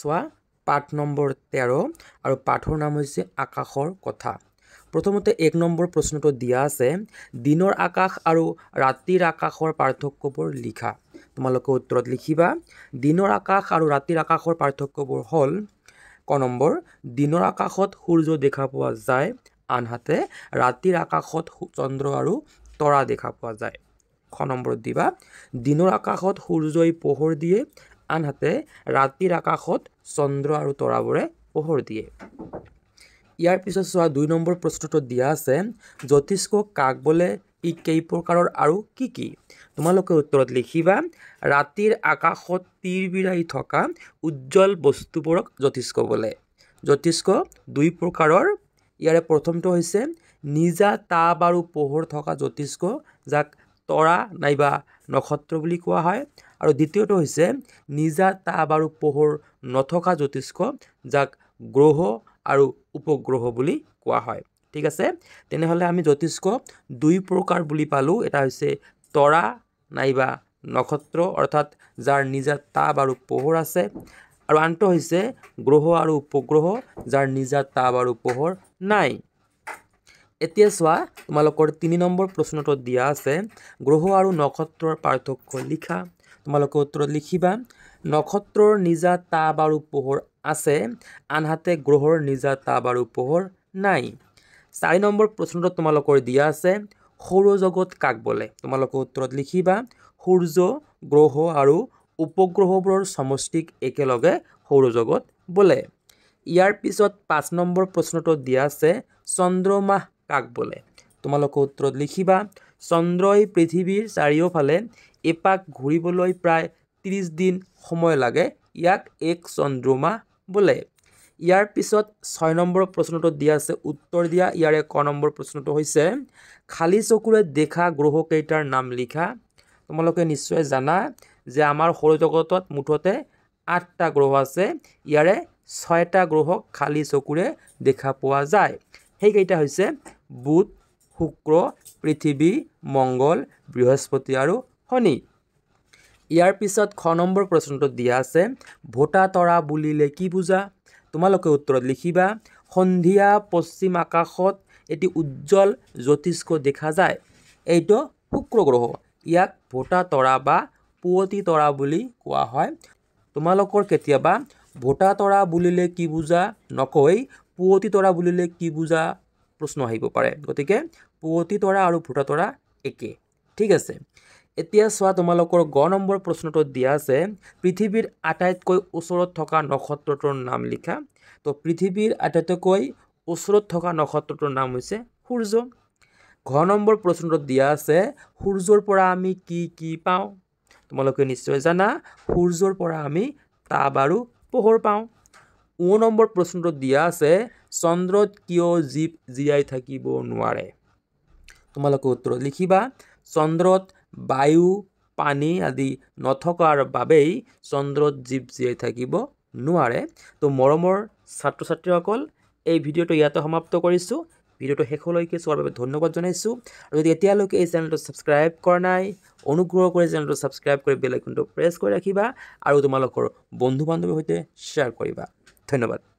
চোৱা পাঠ নম্বৰ 13 আৰু পাঠৰ নাম হৈছে আকাশৰ কথা। প্ৰথমতে 1 নম্বৰ প্ৰশ্নটো দিয়া আছে দিনৰ আকাশ আৰু ৰাতিৰ আকাশৰ পাৰ্থক্যবোৰ লিখা। তোমালোকে উত্তৰত লিখিবা দিনৰ আকাশ আৰু ৰাতিৰ আকাশৰ পাৰ্থক্যবোৰ হ'ল ক নম্বৰ দিনৰ আকাশত সূৰ্য দেখা পোৱা যায়, আনহাতে ৰাতিৰ আকাশত চন্দ্ৰ আৰু তৰা দেখা পোৱা যায়। খ নম্বৰত দিবা দিনৰ আকাশত সূৰ্যই পোহৰ দিয়ে, আনহাতে ৰাতিৰ আকাশত চন্দ্ৰ আৰু তৰাবোৰে পোহৰ দিয়ে। ইয়াৰ পিছত চোৱা 2 নম্বৰ প্ৰশ্নটো দিয়া আছে জ্যোতিষ্ক কাক বোলে, ই কেই প্ৰকাৰৰ আৰু কি কি? তোমালোকে উত্তৰত লিখিবা ৰাতিৰ আকাশত তিৰবিৰাই থকা উজ্জ্বল বস্তুবোৰক জ্যোতিষ্ক বোলে। জ্যোতিষ্ক 2 প্ৰকাৰৰ। ইয়াৰে প্ৰথমটো হৈছে নিজা তাপ আৰু পোহৰ থকা জ্যোতিষ্ক, যাক তৰা নাইবা নক্ষত্ৰ বুলি কোৱা হয়, আৰু দ্বিতীয়টো হৈছে নিজা তাপ আৰু পোহৰ নথকা জ্যোতিষ্ক, যাক গ্ৰহ আৰু উপগ্ৰহ বুলি কোৱা হয়। ঠিক আছে, তেনেহ'লে আমি জ্যোতিষ্ক 2 প্ৰকাৰ বুলি পালোঁ। এটা হৈছে তৰা নাইবা নক্ষত্ৰ, অৰ্থাৎ যাৰ নিজা তাপ আৰু পোহৰ আছে, আৰু আনটো হৈছে গ্ৰহ আৰু উপগ্ৰহ, যাৰ নিজা তাপ আৰু পোহৰ নাই। এতিয়া চোৱা তোমালোকৰ 3 নম্বৰ প্ৰশ্নটো দিয়া আছে গ্ৰহ আৰু নক্ষত্ৰৰ পাৰ্থক্য লিখা। তোমালোকে উত্তৰত লিখিবা নক্ষত্ৰৰ নিজা তাপ আৰু পোহৰ আছে, আনহাতে গ্ৰহৰ নিজা তাপ আৰু পোহৰ নাই। 4 নম্বৰ প্ৰশ্নটো তোমালোকৰ দিয়া আছে সৌৰজগত কাক বোলে। তোমালোকে উত্তৰত লিখিবা সূৰ্য, গ্ৰহ আৰু উপগ্ৰহবোৰৰ সমষ্টিক একেলগে সৌৰজগত বোলে। ইয়াৰ পিছত 5 নম্বৰ প্ৰশ্নটো দিয়া আছে চন্দ্ৰমাহ কাক বোলে। তোমালোকে উত্তৰত লিখিবা চন্দ্ৰই পৃথিৱীৰ চাৰিওফালে এপাক ঘূৰিবলৈ প্ৰায় 30 দিন সময় লাগে, ইয়াক এক চন্দ্ৰমাহ বোলে। ইয়াৰ পিছত 6 নম্বৰ প্ৰশ্নটো দিয়া আছে উত্তৰ দিয়া। ইয়াৰে ক নম্বৰ প্ৰশ্নটো হৈছে খালী চকুৰে দেখা গ্ৰহকেইটাৰ নাম লিখা। তোমালোকে নিশ্চয় জানা যে আমাৰ সৌৰজগতত মুঠতে 8টা গ্ৰহ আছে, ইয়াৰে 6টা গ্ৰহক খালী চকুৰে দেখা পোৱা যায়। সেইকেইটা হৈছে বুধ, শুক্ৰ, পৃথিৱী, মংগল, বৃহস্পতি আৰু শনি। ইয়াৰ পিছত খ নম্বৰ প্ৰশ্নটো দিয়া আছে ভোটা তৰা বুলিলে কি বুজা। তোমালোকে উত্তৰত লিখিবা সন্ধিয়া পশ্চিম আকাশত এটি উজ্জ্বল জ্যোতিষ্ক দেখা যায়, এইটো শুক্ৰ গ্ৰহ। ইয়াক ভোটা তৰা বা পুৱতি তৰা বুলি কোৱা হয়। তোমালোকৰ কেতিয়াবা ভোটা তৰা বুলিলে কি বুজা নকৈ পুৱতি তৰা বুলিলে কি বুজা প্ৰশ্ন আহিব পাৰে, গতিকে পুৱতি তৰা আৰু ভোটা তৰা একে। ঠিক আছে, এতিয়া চোৱা তোমালোকৰ গ নম্বৰ প্ৰশ্নটো দিয়া আছে পৃথিৱীৰ আটাইতকৈ ওচৰত থকা নক্ষত্ৰটোৰ নাম লিখা। তো পৃথিৱীৰ আটাইতকৈ ওচৰত থকা নক্ষত্ৰটোৰ নাম হৈছে সূৰ্য। ঘ নম্বৰ প্ৰশ্নটো দিয়া আছে সূৰ্যৰ পৰা আমি কি কি পাওঁ। তোমালোকে নিশ্চয় জানা সূৰ্যৰ পৰা আমি তাপ আৰু পোহৰ পাওঁ। ও নম্বৰ প্ৰশ্নটো দিয়া আছে চন্দ্ৰত কিয় জীৱ জীয়াই থাকিব নোৱাৰে। তোমালোকে উত্তৰত লিখিবা চন্দ্ৰত বায়ু, পানী আদি নথকাৰ বাবেই চন্দ্ৰত জীৱ জীয়াই থাকিব নোৱাৰে। তো মৰমৰ ছাত্ৰ ছাত্ৰীসকল, এই ভিডিঅ'টো ইয়াতে সমাপ্ত কৰিছোঁ। ভিডিঅ'টো শেষলৈকে চোৱাৰ বাবে ধন্যবাদ জনাইছোঁ। আৰু যদি এতিয়ালৈকে এই চেনেলটো ছাবস্ক্ৰাইব কৰা নাই, অনুগ্ৰহ কৰি চেনেলটো ছাবস্ক্ৰাইব কৰি বেল আইকনটো প্ৰেছ কৰি ৰাখিবা আৰু তোমালোকৰ বন্ধু বান্ধৱীৰ সৈতে শ্বেয়াৰ কৰিবা। ধন্যবাদ।